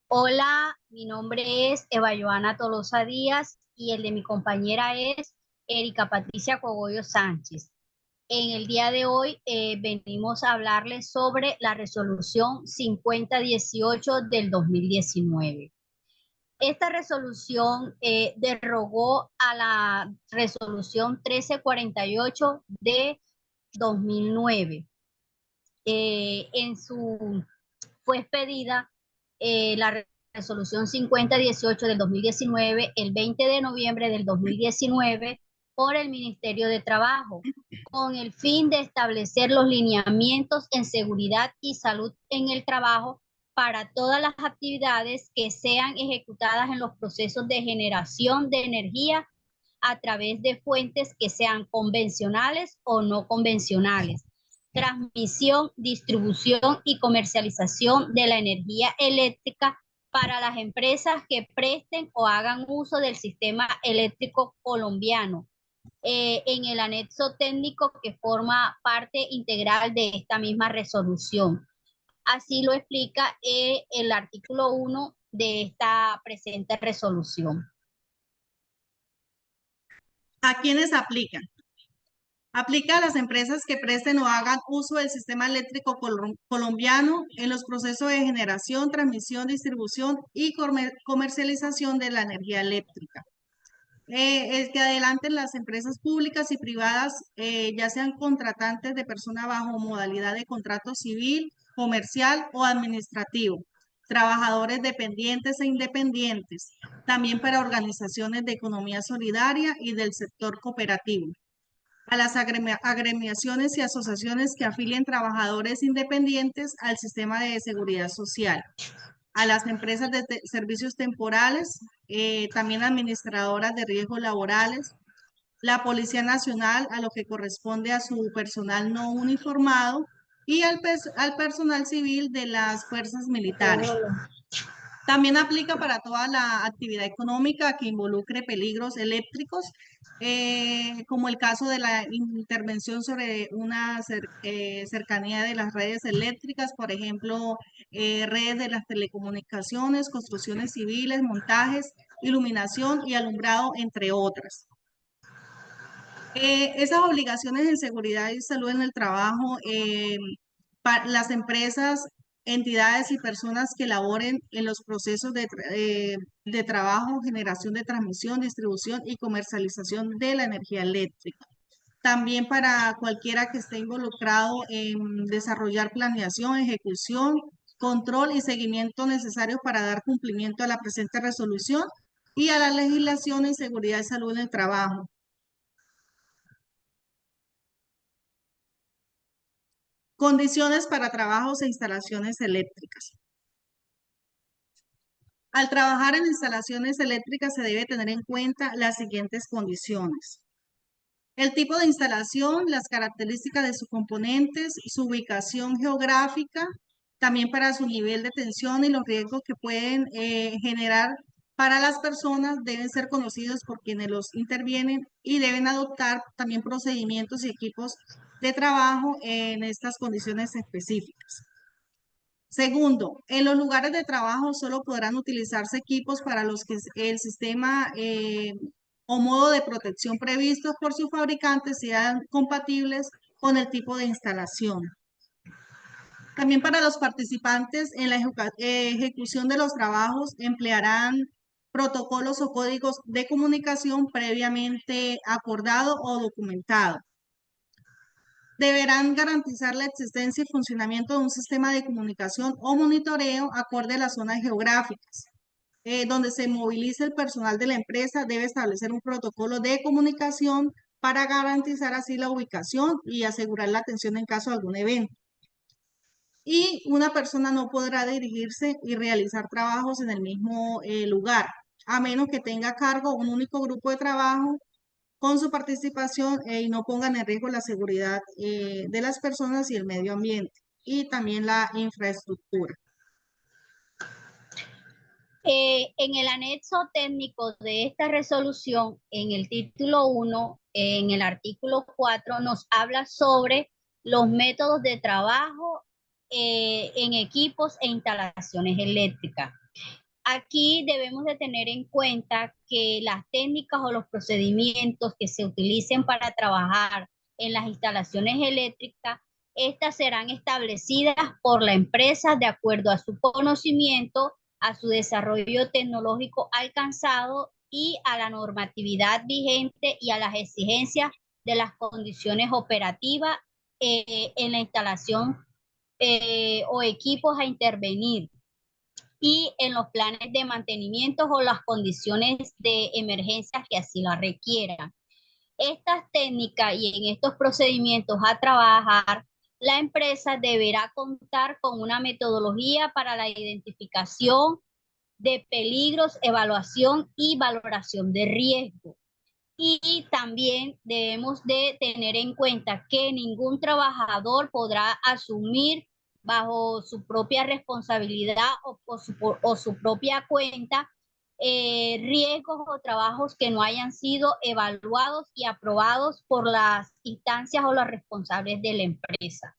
Hola, mi nombre es Eva Joana Tolosa Díaz y el de mi compañera es Erika Patricia Cogollo Sánchez. En el día de hoy venimos a hablarles sobre la resolución 5018 del 2019. Esta resolución derogó a la resolución 1348 de 2009. Fue expedida la resolución 5018 del 2019 el 20 de noviembre del 2019 por el Ministerio de Trabajo, con el fin de establecer los lineamientos en seguridad y salud en el trabajo para todas las actividades que sean ejecutadas en los procesos de generación de energía a través de fuentes que sean convencionales o no convencionales, transmisión, distribución y comercialización de la energía eléctrica para las empresas que presten o hagan uso del sistema eléctrico colombiano, en el anexo técnico que forma parte integral de esta misma resolución. Así lo explica el artículo 1 de esta presente resolución. ¿A quiénes aplica? Aplica a las empresas que presten o hagan uso del sistema eléctrico colombiano en los procesos de generación, transmisión, distribución y comercialización de la energía eléctrica. Es que adelanten las empresas públicas y privadas, ya sean contratantes de persona bajo modalidad de contrato civil, comercial o administrativo, trabajadores dependientes e independientes, también para organizaciones de economía solidaria y del sector cooperativo, a las agremiaciones y asociaciones que afilien trabajadores independientes al sistema de seguridad social, a las empresas de servicios temporales, también administradoras de riesgos laborales, la Policía Nacional, a lo que corresponde a su personal no uniformado, y al personal civil de las fuerzas militares. También aplica para toda la actividad económica que involucre peligros eléctricos, como el caso de la intervención sobre una cercanía de las redes eléctricas, por ejemplo, redes de las telecomunicaciones, construcciones civiles, montajes, iluminación y alumbrado, entre otras. Esas obligaciones en seguridad y salud en el trabajo, las empresas, entidades y personas que laboren en los procesos de trabajo, generación de transmisión, distribución y comercialización de la energía eléctrica. También para cualquiera que esté involucrado en desarrollar planeación, ejecución, control y seguimiento necesarios para dar cumplimiento a la presente resolución y a la legislación en seguridad y salud en el trabajo. Condiciones para trabajos e instalaciones eléctricas. Al trabajar en instalaciones eléctricas se debe tener en cuenta las siguientes condiciones: el tipo de instalación, las características de sus componentes, su ubicación geográfica, también para su nivel de tensión y los riesgos que pueden generar para las personas deben ser conocidos por quienes los intervienen y deben adoptar también procedimientos y equipos de trabajo en estas condiciones específicas. Segundo, en los lugares de trabajo solo podrán utilizarse equipos para los que el sistema o modo de protección previstos por sus fabricantes sean compatibles con el tipo de instalación. También para los participantes en la ejecución de los trabajos emplearán protocolos o códigos de comunicación previamente acordado o documentado. Deberán garantizar la existencia y funcionamiento de un sistema de comunicación o monitoreo acorde a las zonas geográficas. Donde se movilice el personal de la empresa, debe establecer un protocolo de comunicación para garantizar así la ubicación y asegurar la atención en caso de algún evento. Y una persona no podrá dirigirse y realizar trabajos en el mismo lugar, a menos que tenga a cargo un único grupo de trabajo con su participación y no pongan en riesgo la seguridad de las personas y el medio ambiente y también la infraestructura. En el anexo técnico de esta resolución, en el título 1, en el artículo 4, nos habla sobre los métodos de trabajo en equipos e instalaciones eléctricas. Aquí debemos de tener en cuenta que las técnicas o los procedimientos que se utilicen para trabajar en las instalaciones eléctricas, estas serán establecidas por la empresa de acuerdo a su conocimiento, a su desarrollo tecnológico alcanzado y a la normatividad vigente y a las exigencias de las condiciones operativas en la instalación o equipos a intervenir y en los planes de mantenimiento o las condiciones de emergencia que así la requieran. Estas técnicas y en estos procedimientos a trabajar, la empresa deberá contar con una metodología para la identificación de peligros, evaluación y valoración de riesgo. Y también debemos de tener en cuenta que ningún trabajador podrá asumir bajo su propia responsabilidad o su propia cuenta riesgos o trabajos que no hayan sido evaluados y aprobados por las instancias o los responsables de la empresa.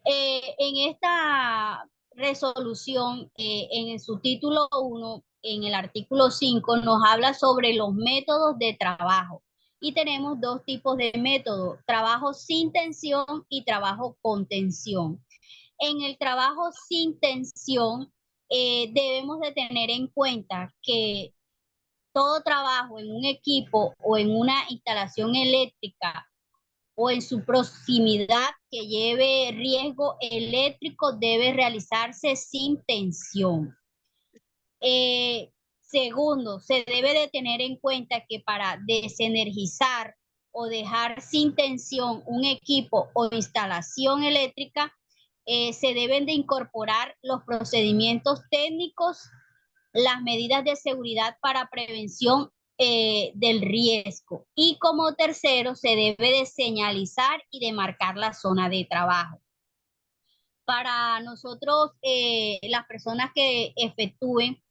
En esta resolución, en su título 1, en el artículo 5, nos habla sobre los métodos de trabajo. Y tenemos dos tipos de métodos, trabajo sin tensión y trabajo con tensión. En el trabajo sin tensión, debemos de tener en cuenta que todo trabajo en un equipo o en una instalación eléctrica o en su proximidad que lleve riesgo eléctrico debe realizarse sin tensión. Segundo, se debe de tener en cuenta que para desenergizar o dejar sin tensión un equipo o instalación eléctrica, se deben de incorporar los procedimientos técnicos, las medidas de seguridad para prevención del riesgo. Y como tercero, se debe de señalizar y de marcar la zona de trabajo. Para nosotros, las personas que efectúen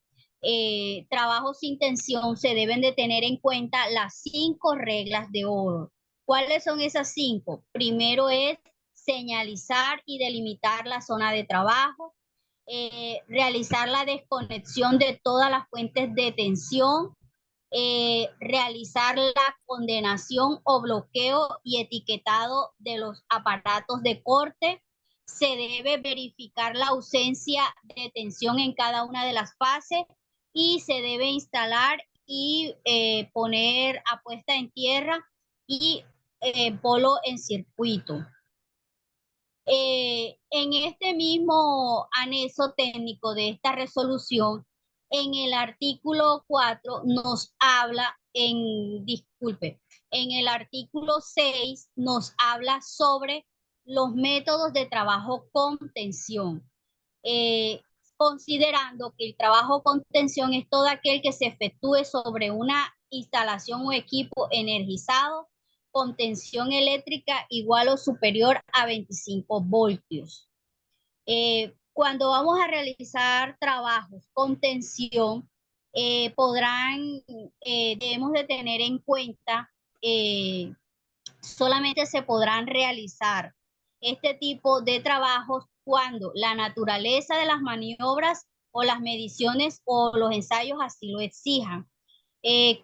trabajo sin tensión, se deben de tener en cuenta las 5 reglas de oro. ¿Cuáles son esas 5? Primero es señalizar y delimitar la zona de trabajo, realizar la desconexión de todas las fuentes de tensión, realizar la condenación o bloqueo y etiquetado de los aparatos de corte. Se debe verificar la ausencia de tensión en cada una de las fases y se debe instalar y poner a puesta en tierra y polo en circuito. En este mismo anexo técnico de esta resolución, en el artículo 4 nos habla, en el artículo 6 nos habla sobre los métodos de trabajo con tensión, considerando que el trabajo con tensión es todo aquel que se efectúe sobre una instalación o equipo energizado con tensión eléctrica igual o superior a 25 voltios. Cuando vamos a realizar trabajos con tensión, debemos de tener en cuenta, solamente se podrán realizar este tipo de trabajos cuando la naturaleza de las maniobras o las mediciones o los ensayos así lo exijan.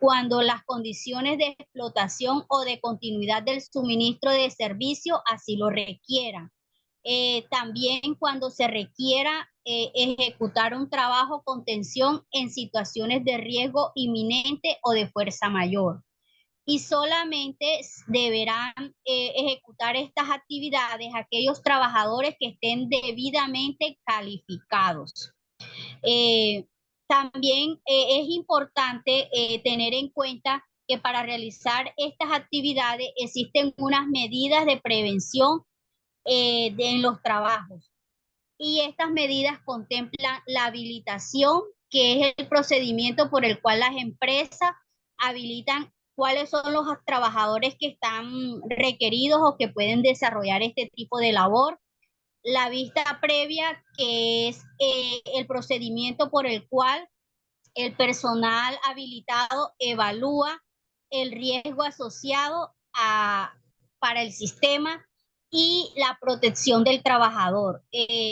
Cuando las condiciones de explotación o de continuidad del suministro de servicio así lo requieran. También cuando se requiera ejecutar un trabajo con tensión en situaciones de riesgo inminente o de fuerza mayor. Y solamente deberán ejecutar estas actividades aquellos trabajadores que estén debidamente calificados. También es importante tener en cuenta que para realizar estas actividades existen unas medidas de prevención en los trabajos. Y estas medidas contemplan la habilitación, que es el procedimiento por el cual las empresas habilitan cuáles son los trabajadores que están requeridos o que pueden desarrollar este tipo de labor. La vista previa, que es el procedimiento por el cual el personal habilitado evalúa el riesgo asociado para el sistema y la protección del trabajador.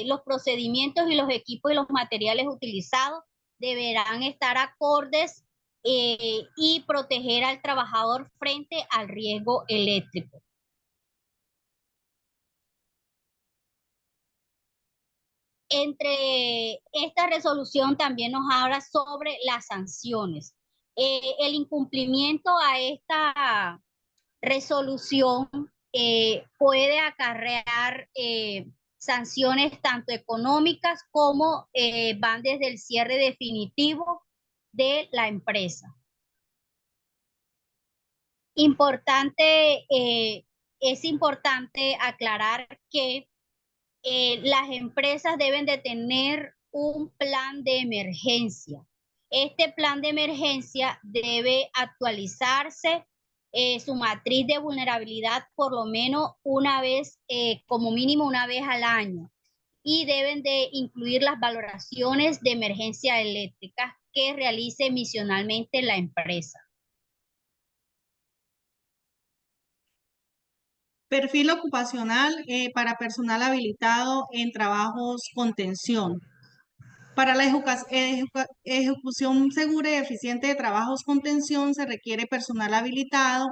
Los procedimientos y los equipos y los materiales utilizados deberán estar acordes y proteger al trabajador frente al riesgo eléctrico. Entre esta resolución también nos habla sobre las sanciones. El incumplimiento a esta resolución puede acarrear sanciones tanto económicas como van desde el cierre definitivo de la empresa. Es importante aclarar que las empresas deben de tener un plan de emergencia. Este plan de emergencia debe actualizarse su matriz de vulnerabilidad por lo menos una vez, como mínimo una vez al año, y deben de incluir las valoraciones de emergencia eléctrica que realice misionalmente la empresa. Perfil ocupacional para personal habilitado en trabajos contención. Para la ejecución segura y eficiente de trabajos contención se requiere personal habilitado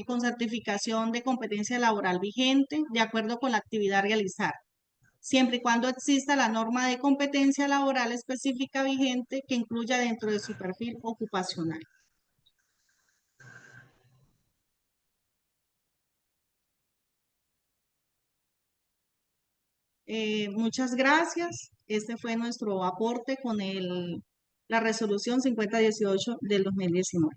con certificación de competencia laboral vigente de acuerdo con la actividad a realizar, siempre y cuando exista la norma de competencia laboral específica vigente que incluya dentro de su perfil ocupacional. Muchas gracias. Este fue nuestro aporte con la resolución 5018 del 2019.